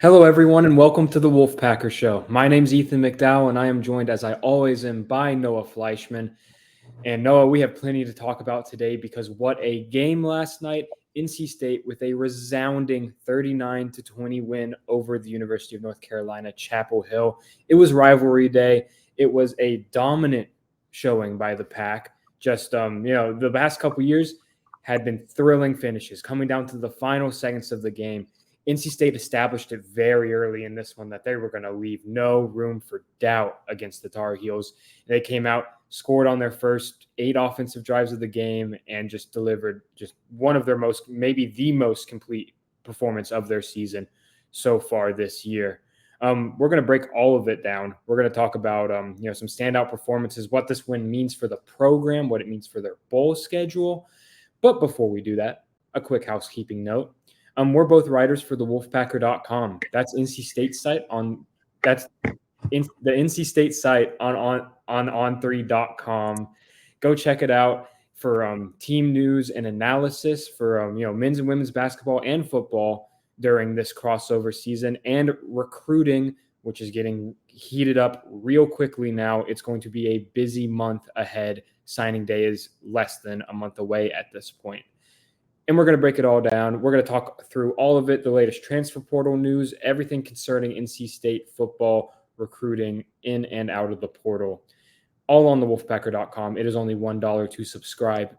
Hello, everyone, and welcome to the Wolfpacker Show. My name's Ethan McDowell, and I am joined, as I always am, by Noah Fleischman. And Noah, we have plenty to talk about today because what a game last night. NC State with a resounding 39-20 win over the University of North Carolina, Chapel Hill. It was rivalry day. It was a dominant showing by the Pack. The past couple years had been thrilling finishes coming down to the final seconds of the game. NC State established it very early in this one that they were going to leave no room for doubt against the Tar Heels. They came out, scored on their first 8 offensive drives of the game, and just delivered just one of their maybe the most complete performance of their season so far this year. We're going to break all of it down. We're going to talk about some standout performances, what this win means for the program, what it means for their bowl schedule. But before we do that, a quick housekeeping note. We're both writers for the Wolfpacker.com. That's NC State site the NC State site on on3.com. Go check it out for team news and analysis for men's and women's basketball and football during this crossover season, and recruiting, which is getting heated up real quickly now. It's going to be a busy month ahead. Signing day is less than a month away at this point. And we're going to break it all down. We're going to talk through all of it, the latest transfer portal news, everything concerning NC State football, recruiting in and out of the portal, all on the Wolfpacker.com. It is only $1 to subscribe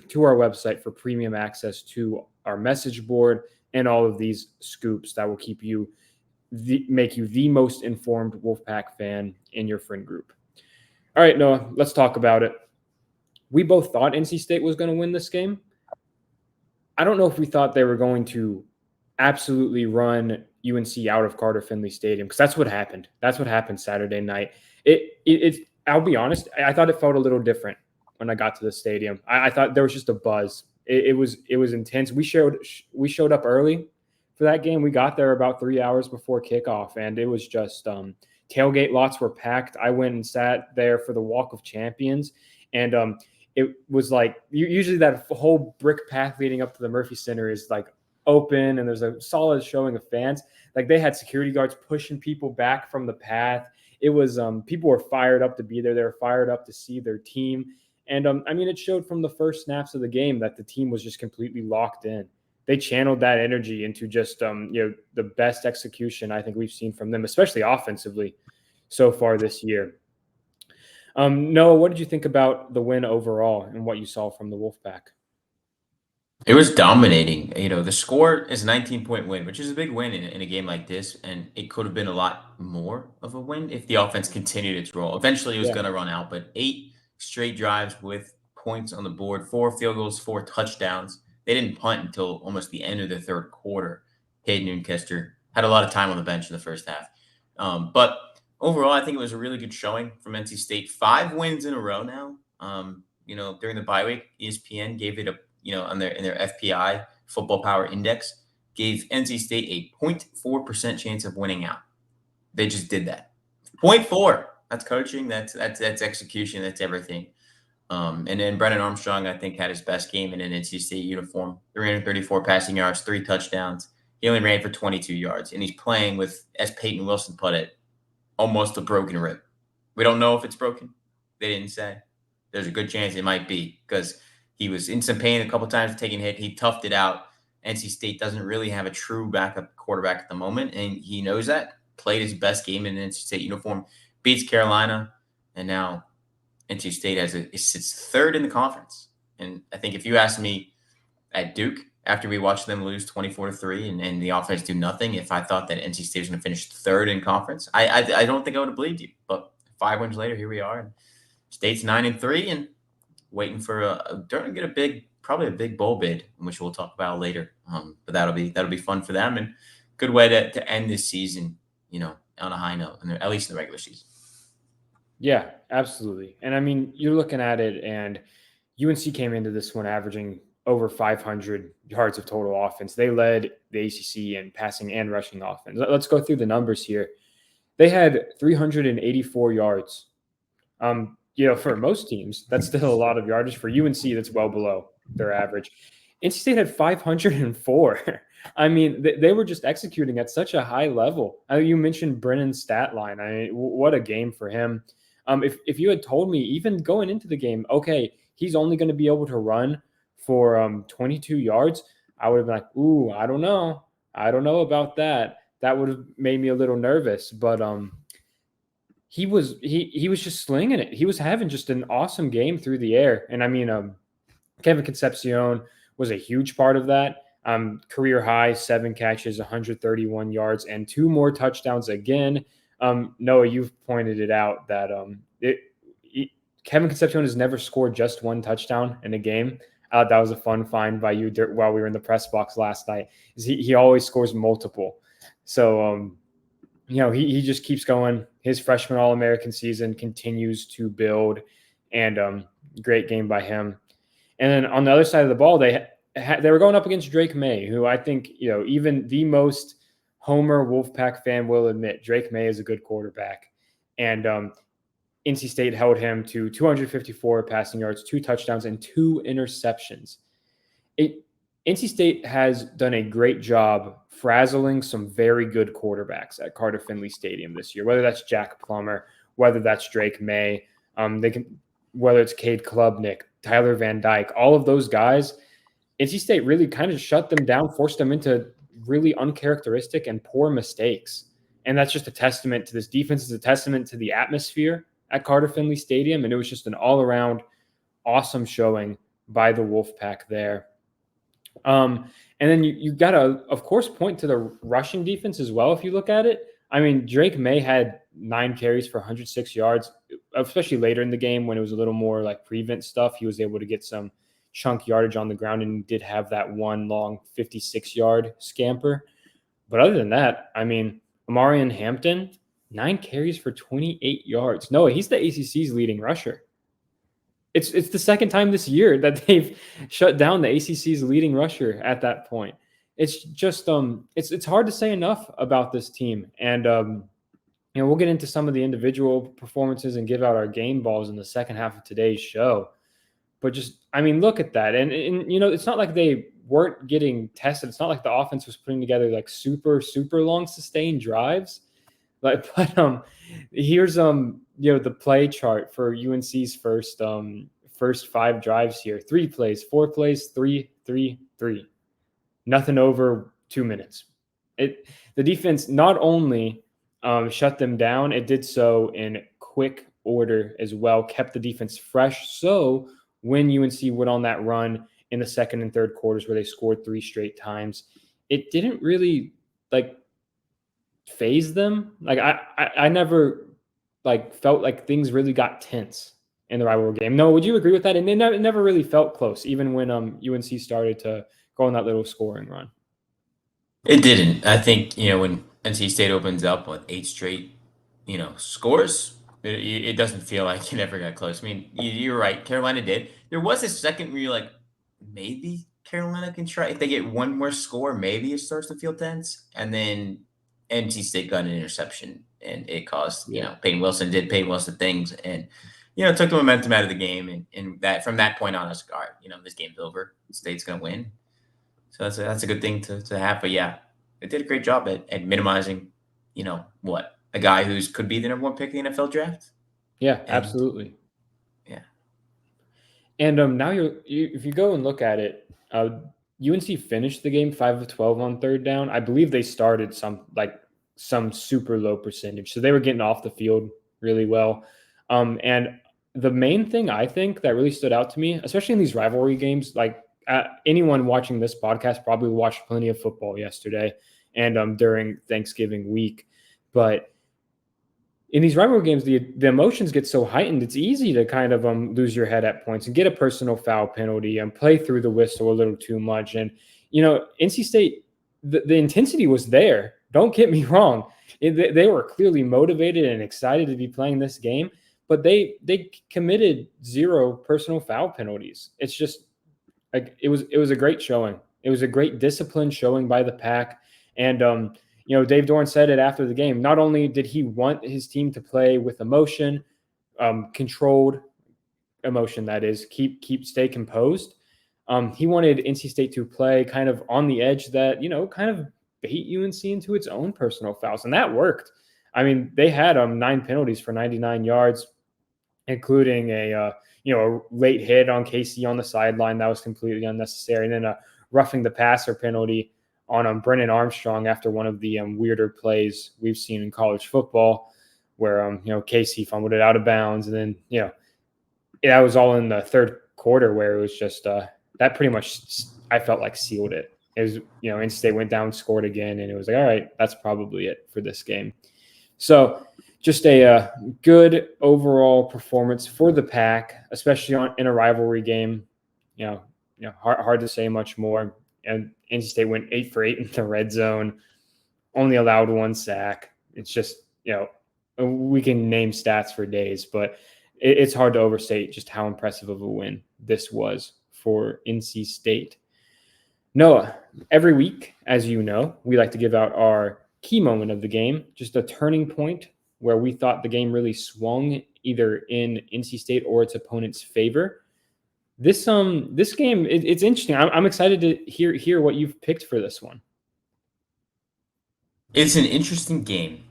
to our website for premium access to our message board and all of these scoops that will make you the most informed Wolfpack fan in your friend group. All right, Noah, let's talk about it. We both thought NC State was going to win this game. I don't know if we thought they were going to absolutely run UNC out of Carter Finley Stadium, because that's what happened. That's what happened Saturday night. I'll be honest, I thought it felt a little different when I got to the stadium. I thought there was just a buzz. It was intense. We showed up early for that game. We got there about 3 hours before kickoff, and it was just tailgate lots were packed. I went and sat there for the Walk of Champions, and it was like usually that whole brick path leading up to the Murphy Center is like open, and there's a solid showing of fans. Like, they had security guards pushing people back from the path. It was people were fired up to be there. They were fired up to see their team. And it showed from the first snaps of the game that the team was just completely locked in. They channeled that energy into just the best execution I think we've seen from them, especially offensively so far this year. Noah, what did you think about the win overall and what you saw from the Wolfpack? It was dominating. The score is a 19-point win, which is a big win in a game like this, and it could have been a lot more of a win if the offense continued its role. Eventually, it was going to run out, but 8 straight drives with points on the board, 4 field goals, 4 touchdowns. They didn't punt until almost the end of the third quarter. Hayden Noonkester had a lot of time on the bench in the first half. But overall, I think it was a really good showing from NC State. 5 wins in a row now. During the bye week, ESPN gave it in their FPI Football Power Index, gave NC State a 0.4% chance of winning out. They just did that. 0.4. That's coaching. That's execution. That's everything. And then Brennan Armstrong, I think, had his best game in an NC State uniform. 334 passing yards, 3 touchdowns. He only ran for 22 yards, and he's playing with, as Peyton Wilson put it, almost a broken rib. We don't know if it's broken. They didn't say. There's a good chance it might be, because he was in some pain a couple times, taking a hit. He toughed it out. NC State doesn't really have a true backup quarterback at the moment, and he knows that. Played his best game in an NC State uniform, beats Carolina, and now NC State sits third in the conference. And I think if you asked me at Duke, after we watched them lose 24-3 and the offense do nothing, if I thought that NC State was going to finish third in conference, I don't think I would have believed you. But 5 wins later, here we are. And State's 9-3 and waiting for probably a big bowl bid, which we'll talk about later. But that'll be fun for them, and good way to end this season, on a high note, at least in the regular season. Yeah, absolutely. And you're looking at it, and UNC came into this one averaging over 500 yards of total offense. They led the ACC in passing and rushing offense. Let's go through the numbers here. They had 384 yards. For most teams, that's still a lot of yardage. For UNC, that's well below their average. NC State had 504. I mean, they were just executing at such a high level. You mentioned Brennan's stat line. I mean, what a game for him. If you had told me even going into the game, okay, he's only going to be able to run for 22 yards, I would have been like, ooh, I don't know. I don't know about that. That would have made me a little nervous. But he was just slinging it. He was having just an awesome game through the air. And I mean, Kevin Concepcion was a huge part of that. Career high, 7 catches, 131 yards, and 2 more touchdowns again. Noah, you've pointed it out that Kevin Concepcion has never scored just 1 touchdown in a game. That was a fun find by you while we were in the press box last night. He always scores multiple. So, he just keeps going. His freshman All-American season continues to build, and great game by him. And then on the other side of the ball, they were going up against Drake May, who I think, even the most Homer Wolfpack fan will admit, Drake May is a good quarterback. And NC State held him to 254 passing yards, 2 touchdowns, and 2 interceptions. NC State has done a great job frazzling some very good quarterbacks at Carter Finley Stadium this year, whether that's Jack Plummer, whether that's Drake May, whether it's Cade Klubnik, Tyler Van Dyke, all of those guys. NC State really kind of shut them down, forced them into really uncharacteristic and poor mistakes. And that's just a testament to this defense. It's a testament to the atmosphere at Carter Finley Stadium. And it was just an all-around awesome showing by the Wolfpack there. And then you got to, of course, point to the rushing defense as well. If you look at it, I mean, Drake May had 9 carries for 106 yards, especially later in the game when it was a little more like prevent stuff. He was able to get some chunk yardage on the ground and did have that one long 56-yard scamper. But other than that, I mean, Amarian Hampton, 9 carries for 28 yards. No, he's the ACC's leading rusher. It's the second time this year that they've shut down the ACC's leading rusher at that point. It's just it's hard to say enough about this team. And we'll get into some of the individual performances and give out our game balls in the second half of today's show. But just, I mean, look at that. And it's not like they weren't getting tested. It's not like the offense was putting together like super, super long sustained drives. But here's the play chart for UNC's first 5 drives here. 3 plays, 4 plays, 3, 3, 3. Nothing over 2 minutes. The defense not only shut them down, it did so in quick order as well, kept the defense fresh. So when UNC went on that run in the second and third quarters where they scored 3 straight times, it didn't really phase them. I never felt like things really got tense in the rivalry game. No, would you agree with that? And it never really felt close, even when UNC started to go on that little scoring run. It didn't. I think, when NC State opens up with 8 straight, scores, it doesn't feel like it ever got close. I mean, you're right. Carolina did. There was a second where you're like, maybe Carolina can try. If they get one more score, maybe it starts to feel tense. And then NC State got an interception, and it caused, Peyton Wilson things, and, took the momentum out of the game. And that from that point on, I was like, all right, this game's over. State's going to win. So that's a good thing to have. But yeah, it did a great job at minimizing, a guy who could be the number 1 pick in the NFL draft. Yeah, absolutely. Yeah. And now if you go and look at it, UNC finished the game 5 of 12 on third down. I believe they started some super low percentage, so they were getting off the field really well. And the main thing I think that really stood out to me, especially in these rivalry games, anyone watching this podcast probably watched plenty of football yesterday and during Thanksgiving week, but in these rivalry games, the emotions get so heightened, it's easy to kind of lose your head at points and get a personal foul penalty and play through the whistle a little too much. And, NC State, the intensity was there. Don't get me wrong. They were clearly motivated and excited to be playing this game, but they committed 0 personal foul penalties. It's just it was a great showing. It was a great discipline showing by the Pack. And, Dave Doran said it after the game. Not only did he want his team to play with emotion, controlled emotion, that is, stay composed. He wanted NC State to play kind of on the edge that, kind of bait UNC into its own personal fouls. And that worked. I mean, they had 9 penalties for 99 yards, including a late hit on Casey on the sideline that was completely unnecessary, and then a roughing the passer penalty on Brennan Armstrong after one of the weirder plays we've seen in college football, where Casey fumbled it out of bounds, and then that was all in the third quarter, where it was just that pretty much I felt like sealed it. It was NC State went down, scored again, and it was like, all right, that's probably it for this game. So just a good overall performance for the Pack, especially in a rivalry game. Hard to say much more. And NC State went 8 for 8 in the red zone, only allowed 1 sack. It's just, we can name stats for days, but it's hard to overstate just how impressive of a win this was for NC State. Noah, every week, as you know, we like to give out our key moment of the game, just a turning point where we thought the game really swung either in NC State or its opponent's favor. This game, it's interesting. I'm excited to hear what you've picked for this one. It's an interesting game,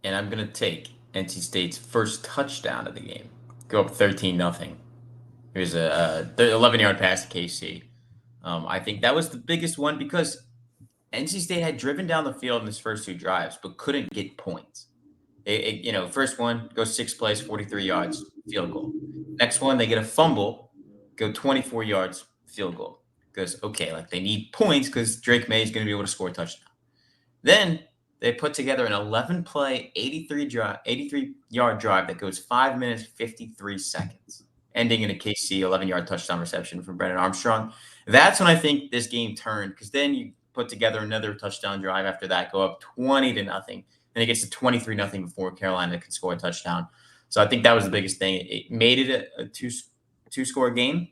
and I'm gonna take NC State's first touchdown of the game. Go up 13-0. Here's a 11-yard pass to KC. I think that was the biggest one because NC State had driven down the field in his first 2 drives, but couldn't get points. First one goes 6 plays, 43 yards, field goal. Next one, they get a fumble, go 24 yards, field goal. Because, okay, like they need points because Drake May is going to be able to score a touchdown. Then they put together an 11-play, 83-yard drive that goes 5 minutes, 53 seconds, ending in a KC 11-yard touchdown reception from Brennan Armstrong. That's when I think this game turned, because then you put together another touchdown drive after that, go up 20-0. Then it gets to 23-0 before Carolina can score a touchdown. So I think that was the biggest thing. It made it a two-score game.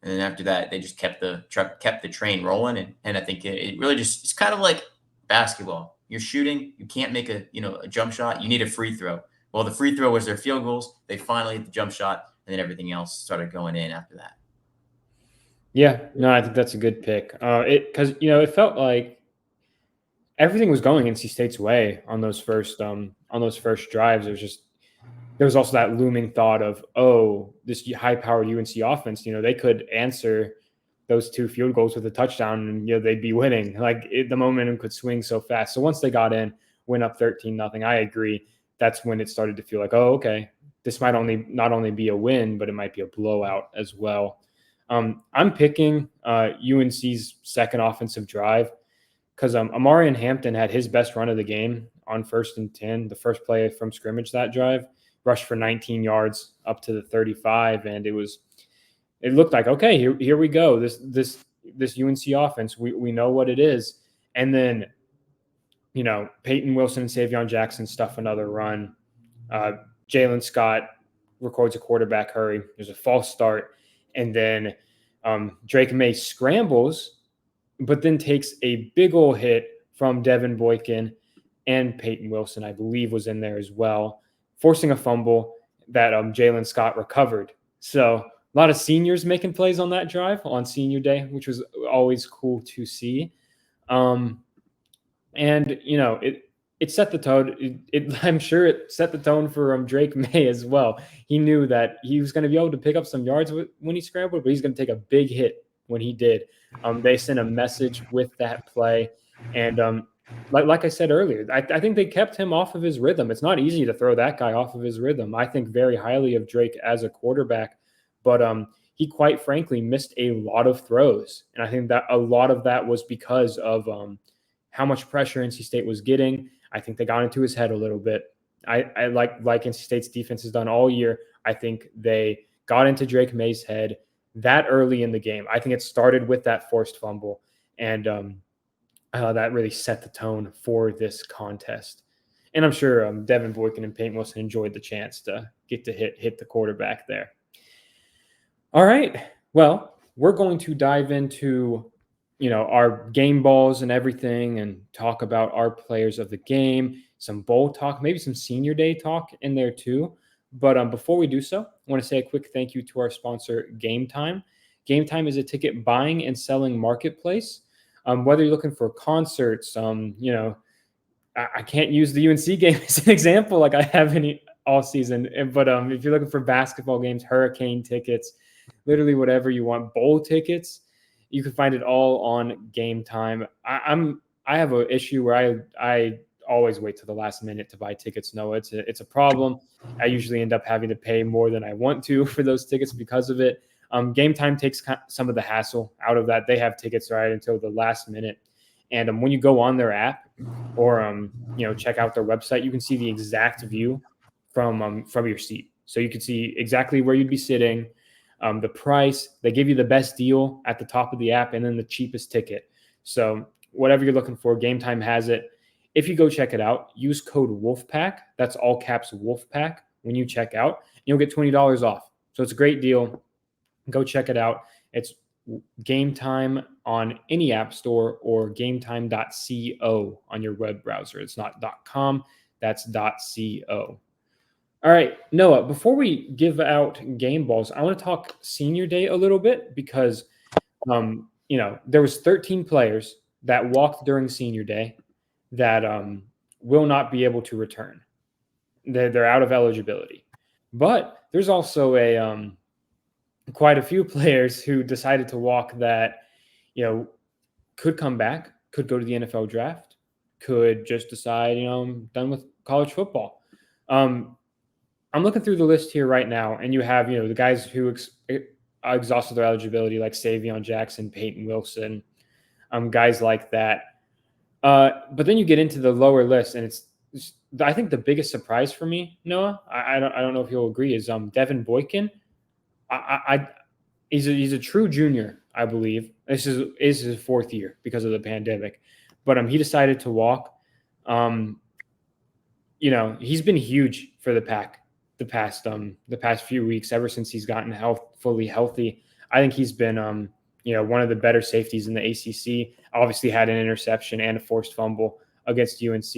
And then after that, they just kept the train rolling. And I think it really it's kind of like basketball. You're shooting, you can't make a jump shot. You need a free throw. Well, the free throw was their field goals. They finally hit the jump shot, and then everything else started going in after that. Yeah, no, I think that's a good pick. Because it felt like everything was going NC State's way on those first drives. There was also that looming thought of, this high-powered UNC offense, they could answer those 2 field goals with a touchdown, and they'd be winning. Like the momentum could swing so fast. So once they got in, went up 13-0. I agree. That's when it started to feel like, okay, this might not only be a win, but it might be a blowout as well. I'm picking UNC's second offensive drive because Amarian Hampton had his best run of the game on 1st and 10, the first play from scrimmage that drive, rushed for 19 yards up to the 35, and it looked like, okay, here we go. This UNC offense, we know what it is. And then, Peyton Wilson and Savion Jackson stuff another run. Jalen Scott records a quarterback hurry. There's a false start. And then Drake May scrambles, but then takes a big old hit from Devin Boykin, and Peyton Wilson, I believe, was in there as well, forcing a fumble that Jalen Scott recovered. So a lot of seniors making plays on that drive on senior day, which was always cool to see. It set the tone. I'm sure it set the tone for Drake May as well. He knew that he was going to be able to pick up some yards when he scrambled, but he's going to take a big hit when he did. They sent a message with that play. And like I said earlier, I think they kept him off of his rhythm. It's not easy to throw that guy off of his rhythm. I think very highly of Drake as a quarterback, but he quite frankly missed a lot of throws. And I think that a lot of that was because of how much pressure NC State was getting. I think they got into his head a little bit. I like NC State's defense has done all year. I think they got into Drake May's head that early in the game. I think it started with that forced fumble, and that really set the tone for this contest. And I'm sure Devin Boykin and Peyton Wilson enjoyed the chance to get to hit the quarterback there. All right. Well, we're going to dive into our game balls and everything, and talk about our players of the game, some bowl talk, maybe some senior day talk in there too. But before we do so, I want to say a quick thank you to our sponsor, Game Time. Game Time is a ticket buying and selling marketplace. Whether you're looking for concerts, I can't use the UNC game as an example, like I have any all season. But if you're looking for basketball games, hurricane tickets, literally whatever you want, bowl tickets, you can find it all on Game Time. I have an issue where I always wait to the last minute to buy tickets. No, it's a problem. I usually end up having to pay more than I want to for those tickets because of it. Game Time takes some of the hassle out of that. They have tickets right until the last minute. And when you go on their app or check out their website, you can see the exact view from your seat. So you can see exactly where you'd be sitting, the price. They give you the best deal at the top of the app and then the cheapest ticket. So whatever you're looking for, Game Time has it. If you go check it out, use code Wolfpack. That's all caps Wolfpack when you check out. You'll get $20 off. So it's a great deal. Go check it out. It's Game Time on any app store or gametime.co on your web browser. It's not .com, that's .co. All right, Noah, before we give out game balls, I want to talk senior day a little bit because there was 13 players that walked during senior day that will not be able to return. They're out of eligibility. But there's also quite a few players who decided to walk that, could come back, could go to the NFL draft, could just decide, I'm done with college football. I'm looking through the list here right now, and you have, the guys who exhausted their eligibility, like Savion Jackson, Peyton Wilson, guys like that. But then you get into the lower list, and I think the biggest surprise for me, Noah, I don't know if you'll agree, is Devin Boykin. He's a true junior, I believe. This is his fourth year because of the pandemic, but he decided to walk. He's been huge for the Pack the past few weeks, ever since he's gotten fully healthy. I think he's been one of the better safeties in the ACC. Obviously had an interception and a forced fumble against UNC.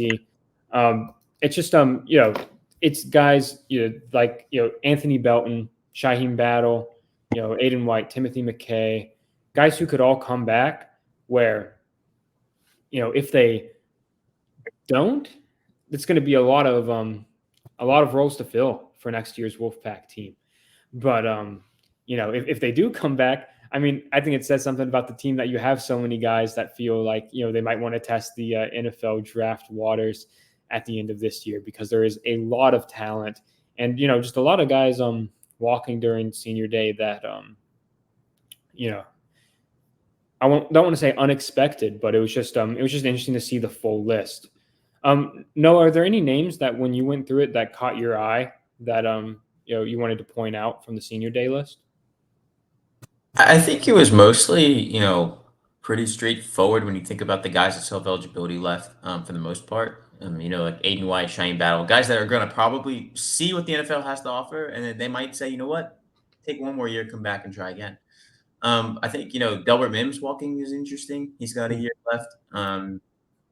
It's just it's guys like Anthony Belton, Shaheem Battle, Aiden White, Timothy McKay, guys who could all come back where, if they don't, it's going to be a lot of roles to fill for next year's Wolfpack team. But, if they do come back, I think it says something about the team that you have so many guys that feel like, they might want to test the NFL draft waters at the end of this year, because there is a lot of talent and, just a lot of guys, walking during senior day that, I don't want to say unexpected, but it was just interesting to see the full list. Noah, are there any names that when you went through it that caught your eye that, you wanted to point out from the senior day list? I think it was mostly, pretty straightforward when you think about the guys that still have eligibility left, for the most part. Like Aiden White, Shane Battle, guys that are going to probably see what the NFL has to offer, and then they might say, you know what, take one more year, come back and try again. I think, Delbert Mims walking is interesting. He's got a year left.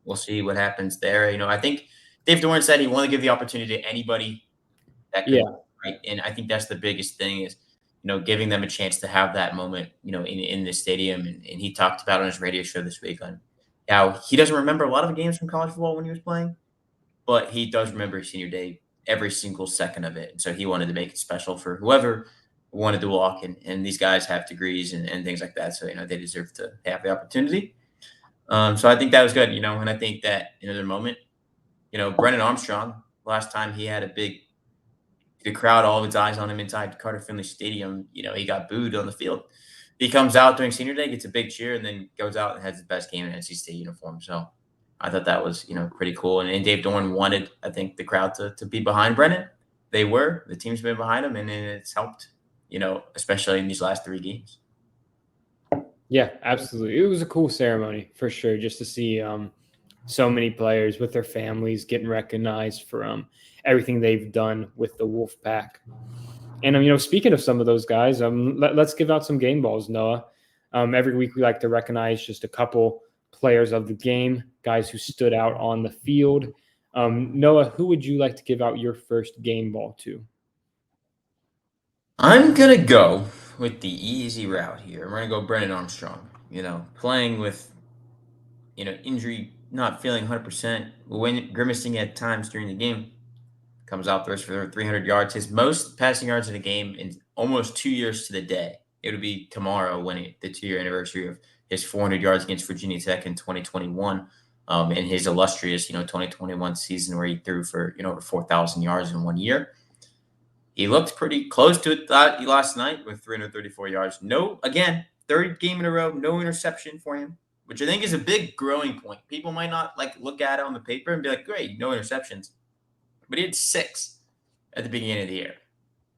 We'll see what happens there. I think Dave Doran said he wanted to give the opportunity to anybody that could, right? And I think that's the biggest thing is, giving them a chance to have that moment, in the stadium. And he talked about on his radio show this week on how he doesn't remember a lot of the games from college football when he was playing, but he does remember his senior day, every single second of it. And so he wanted to make it special for whoever wanted to walk. And these guys have degrees and things like that. So, they deserve to have the opportunity. So I think that was good, and I think that in their moment, Brennan Armstrong, last time he had the crowd, all of its eyes on him inside Carter Finley Stadium, he got booed on the field. He comes out during senior day, gets a big cheer, and then goes out and has the best game in NC State uniform. So I thought that was, pretty cool. And Dave Doran wanted, I think, the crowd to be behind Brennan. They were. The team's been behind him, and it's helped, especially in these last 3 games. Yeah, absolutely. It was a cool ceremony for sure, just to see so many players with their families getting recognized for everything they've done with the Wolfpack. And speaking of some of those guys, let's give out some game balls, Noah. Every week we like to recognize just a couple players of the game, guys who stood out on the field. Noah, who would you like to give out your first game ball to? I'm gonna go with the easy route here. I'm gonna go Brennan Armstrong. Playing with injury, not feeling 100%, when grimacing at times during the game. Comes out, throws for 300 yards. His most passing yards in a game in almost 2 years to the day. It would be tomorrow the 2-year anniversary of his 400 yards against Virginia Tech in 2021, in his illustrious 2021 season where he threw for over 4,000 yards in 1 year. He looked pretty close to it last night with 334 yards. No, again, third game in a row, no interception for him, which I think is a big growing point. People might not look at it on the paper and be like, great, no interceptions. But he had 6 at the beginning of the year.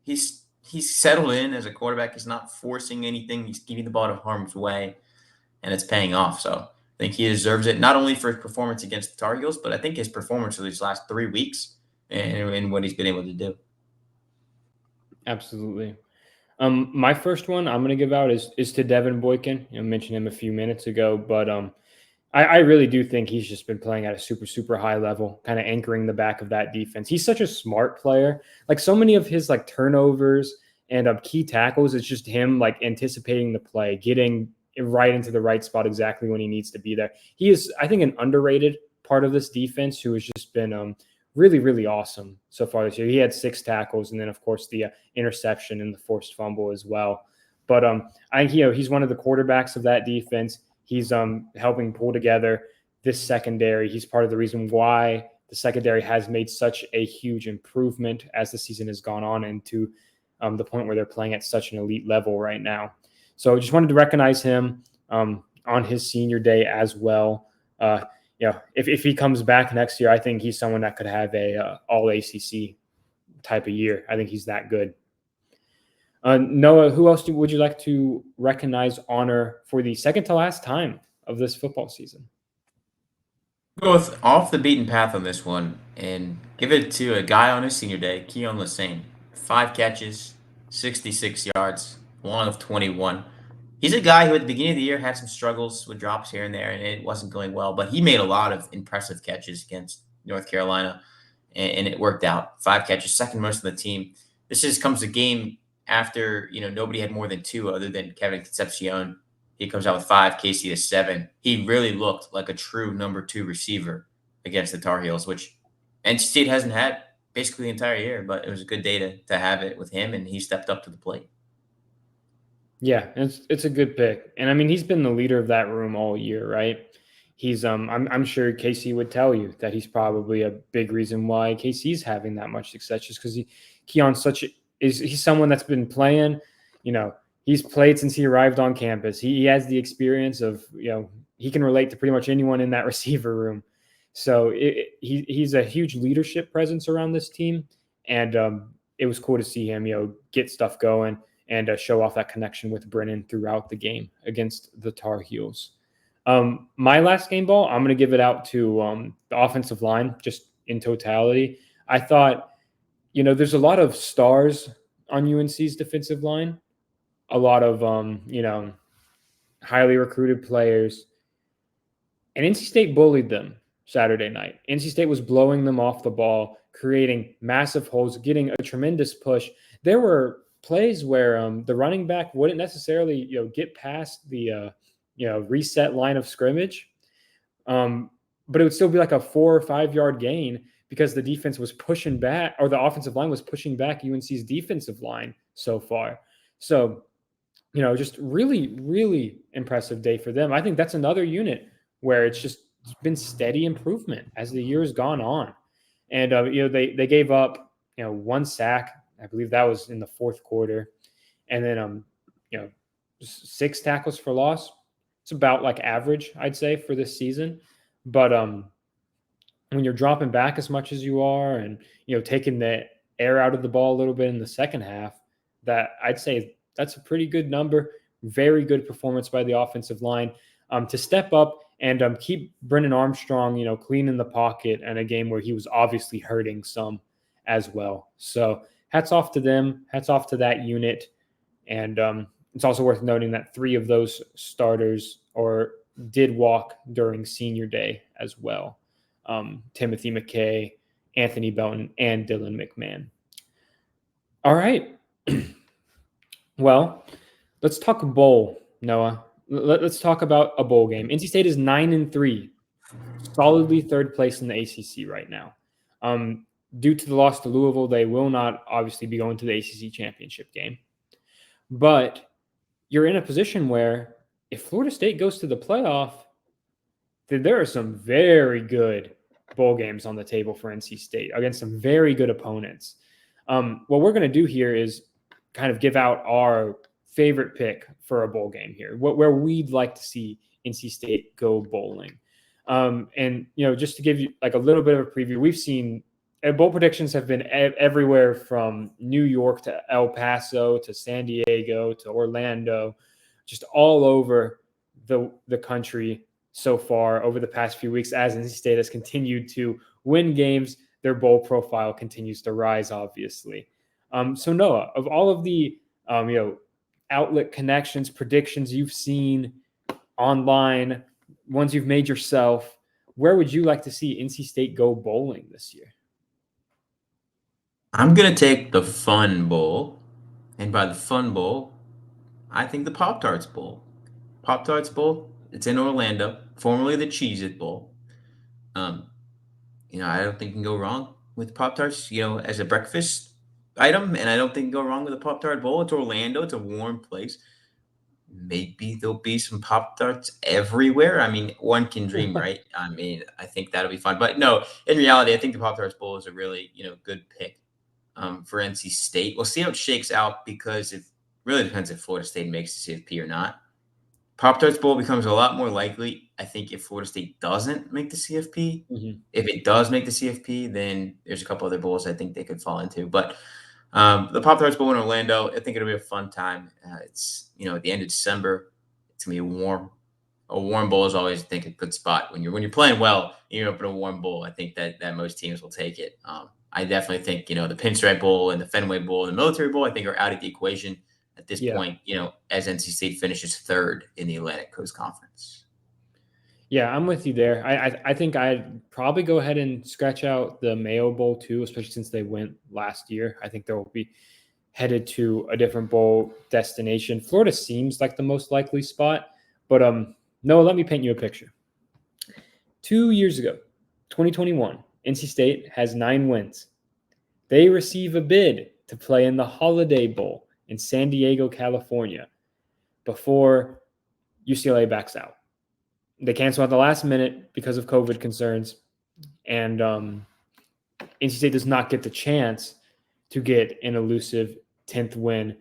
He's settled in as a quarterback. He's not forcing anything. He's keeping the ball out of harm's way, and it's paying off. So I think he deserves it, not only for his performance against the Tar Heels, but I think his performance for these last 3 weeks and what he's been able to do. Absolutely. My first one I'm going to give out is to Devin Boykin. I mentioned him a few minutes ago, but I really do think he's just been playing at a super, super high level, kind of anchoring the back of that defense. He's such a smart player. Like so many of his turnovers and key tackles, it's just him anticipating the play, getting right into the right spot exactly when he needs to be there. He is, I think, an underrated part of this defense who has just been really, really awesome so far this year. He had 6 tackles, and then of course the interception and the forced fumble as well. But he's one of the quarterbacks of that defense. He's helping pull together this secondary. He's part of the reason why the secondary has made such a huge improvement as the season has gone on, and to the point where they're playing at such an elite level right now. So I just wanted to recognize him on his senior day as well. If he comes back next year, I think he's someone that could have a all ACC type of year. I think he's that good. Noah, who else would you like to recognize, honor for the second to last time of this football season? Go with off the beaten path on this one and give it to a guy on his senior day, Keon Lassane. 5 catches, 66 yards, 1 of 21. He's a guy who at the beginning of the year had some struggles with drops here and there, and it wasn't going well, but he made a lot of impressive catches against North Carolina, and it worked out. 5 catches, second most of the team. This just comes a game after, nobody had more than 2 other than Kevin Concepcion. He comes out with 5, Casey is 7. He really looked like a true number 2 receiver against the Tar Heels, which NC State hasn't had basically the entire year, but it was a good day to have it with him, and he stepped up to the plate. Yeah, it's a good pick. And I mean, he's been the leader of that room all year, right? He's I'm sure Casey would tell you that he's probably a big reason why Casey's having that much success, just because Keon's he's someone that's been playing, he's played since he arrived on campus. He has the experience of, he can relate to pretty much anyone in that receiver room. So he's a huge leadership presence around this team. And it was cool to see him, get stuff going and show off that connection with Brennan throughout the game against the Tar Heels. My last game ball, I'm going to give it out to the offensive line, just in totality. I thought, there's a lot of stars on UNC's defensive line, a lot of, highly recruited players. And NC State bullied them Saturday night. NC State was blowing them off the ball, creating massive holes, getting a tremendous push. There were plays where the running back wouldn't necessarily, get past the, reset line of scrimmage. But it would still be like a 4 or 5 yard gain because the defense was pushing back, or the offensive line was pushing back UNC's defensive line so far. So, just really, really impressive day for them. I think that's another unit where it's been steady improvement as the year has gone on. And, they gave up, 1 sack. I believe that was in the 4th quarter. And then, 6 tackles for loss. It's about average, I'd say, for this season. But when you're dropping back as much as you are and, taking the air out of the ball a little bit in the second half, that I'd say that's a pretty good number. Very good performance by the offensive line to step up and keep Brennan Armstrong, clean in the pocket in a game where he was obviously hurting some as well. So hats off to them. Hats off to that unit. And it's also worth noting that 3 of those starters did walk during senior day as well. Timothy McKay, Anthony Belton, and Dylan McMahon. All right. Well, let's talk bowl, Noah. Let's talk about a bowl game. NC State is 9-3, solidly third place in the ACC right now. Due to the loss to Louisville, they will not obviously be going to the ACC championship game. But you're in a position where if Florida State goes to the playoff, then there are some very good bowl games on the table for NC State against some very good opponents. What we're going to do here is kind of give out our favorite pick for a bowl game here, where we'd like to see NC State go bowling. And, just to give you like a little bit of a preview, we've seen bowl predictions have been everywhere from New York to El Paso to San Diego to Orlando, just all over the country so far over the past few weeks as NC State has continued to win games. Their bowl profile continues to rise, obviously. So Noah, of all of the outlet connections, predictions you've seen online, ones you've made yourself, where would you like to see NC State go bowling this year? I'm gonna take the Fun Bowl, and by the Fun Bowl, I think the Pop Tarts Bowl. Pop Tarts Bowl. It's in Orlando, formerly the Cheez-It Bowl. Um, I don't think you can go wrong with Pop Tarts. As a breakfast item, and I don't think you can go wrong with a Pop Tart Bowl. It's Orlando. It's a warm place. Maybe there'll be some Pop Tarts everywhere. I mean, one can dream, right? I mean, I think that'll be fun. But no, in reality, I think the Pop Tarts Bowl is a really, good pick for NC State. We'll see how it shakes out because it really depends if Florida State makes the CFP or not. Pop Tarts Bowl becomes a lot more likely, I think, if Florida State doesn't make the CFP. Mm-hmm. If it does make the CFP, then there's a couple other bowls I think they could fall into. But the Pop Tarts Bowl in Orlando, I think it'll be a fun time. It's at the end of December. It's gonna be warm. A warm bowl is always, I think, a good spot when you're playing well. You open a warm bowl. I think that most teams will take it. I definitely think the Pinstripe Bowl and the Fenway Bowl and the Military Bowl I think are out of the equation at this point. As NC State finishes third in the Atlantic Coast Conference. Yeah, I'm with you there. I think I'd probably go ahead and scratch out the Mayo Bowl too, especially since they went last year. I think they'll be headed to a different bowl destination. Florida seems like the most likely spot, but Noah, let me paint you a picture. 2 years ago, 2021, NC State has 9 wins. They receive a bid to play in the Holiday Bowl in San Diego, California, before UCLA backs out. They cancel at the last minute because of COVID concerns, and NC State does not get the chance to get an elusive 10th win,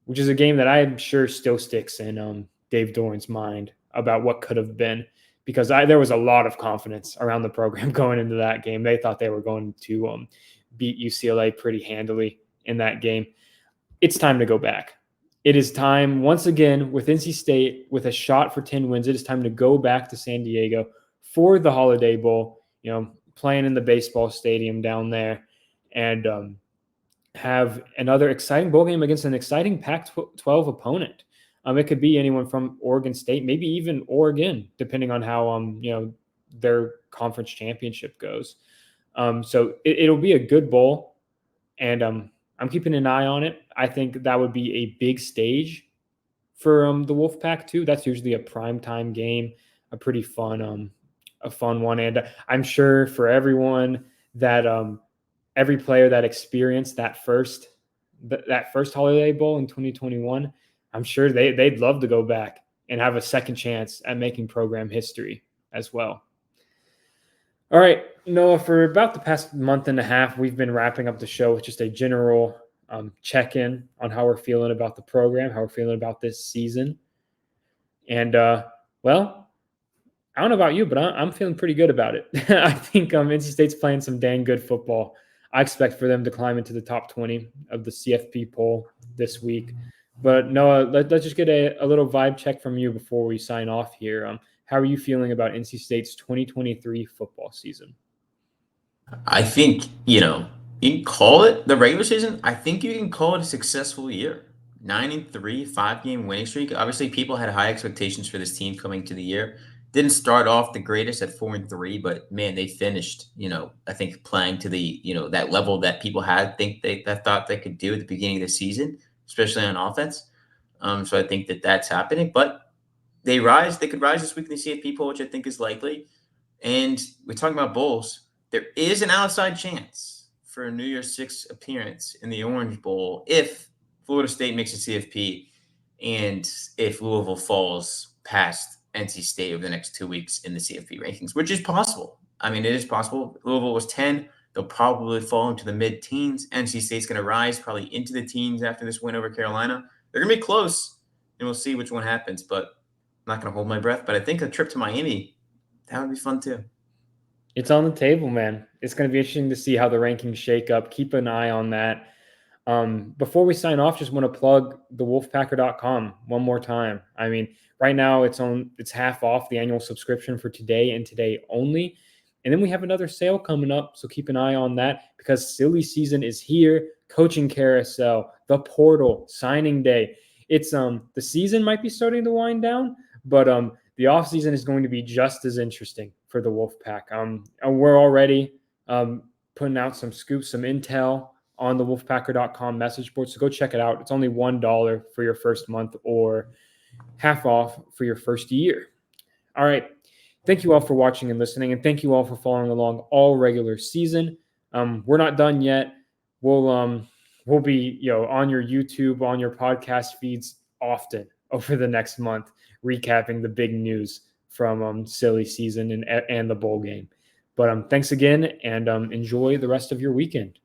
which is a game that I'm sure still sticks in Dave Doran's mind about what could have been, because there was a lot of confidence around the program going into that game. They thought they were going to beat UCLA pretty handily in that game. It's time to go back. It is time, once again, with NC State, with a shot for 10 wins, it is time to go back to San Diego for the Holiday Bowl, playing in the baseball stadium down there, and have another exciting bowl game against an exciting Pac-12 opponent. It could be anyone from Oregon State, maybe even Oregon, depending on how, their conference championship goes. So it'll be a good bowl, and I'm keeping an eye on it. I think that would be a big stage for the Wolfpack too. That's usually a primetime game, a pretty fun one. And I'm sure for everyone that every player that experienced that first Holiday Bowl in 2021, I'm sure they'd love to go back and have a second chance at making program history as well. All right, Noah, for about the past month and a half, we've been wrapping up the show with just a general check-in on how we're feeling about the program, how we're feeling about this season. And, well, I don't know about you, but I'm feeling pretty good about it. I think NC State's playing some dang good football. I expect for them to climb into the top 20 of the CFP poll this week. But, Noah, let's just get a little vibe check from you before we sign off here. How are you feeling about NC State's 2023 football season? I think, you can call it the regular season. I think you can call it a successful year. 9-3, 5-game winning streak. Obviously, people had high expectations for this team coming to the year. Didn't start off the greatest at 4-3, but man, they finished, I think playing to the, that level that people had thought they could do at the beginning of the season, especially on offense. So I think that that's happening, but they could rise this week in the CFP poll, which I think is likely. And we're talking about bowls. There is an outside chance for a New Year's Six appearance in the Orange Bowl if Florida State makes a CFP and if Louisville falls past NC State over the next 2 weeks in the CFP rankings, which is possible. I mean, it is possible. Louisville was 10. They'll probably fall into the mid-teens. NC State's going to rise probably into the teens after this win over Carolina. They're going to be close, and we'll see which one happens. But I'm not going to hold my breath. But I think a trip to Miami, that would be fun too. It's on the table, man. It's going to be interesting to see how the rankings shake up. Keep an eye on that. Before we sign off, just want to plug the wolfpacker.com one more time. I mean, right now it's half off the annual subscription for today and today only. And then we have another sale coming up, so keep an eye on that because silly season is here. Coaching carousel, the portal, signing day. It's the season might be starting to wind down, but the offseason is going to be just as interesting for the Wolfpack. And we're already putting out some scoops, some intel on the wolfpacker.com message board. So go check it out. It's only $1 for your first month or half off for your first year. All right. Thank you all for watching and listening, and thank you all for following along all regular season. We're not done yet. We'll be on your YouTube, on your podcast feeds often over the next month, recapping the big news from silly season and the bowl game. But thanks again, and enjoy the rest of your weekend.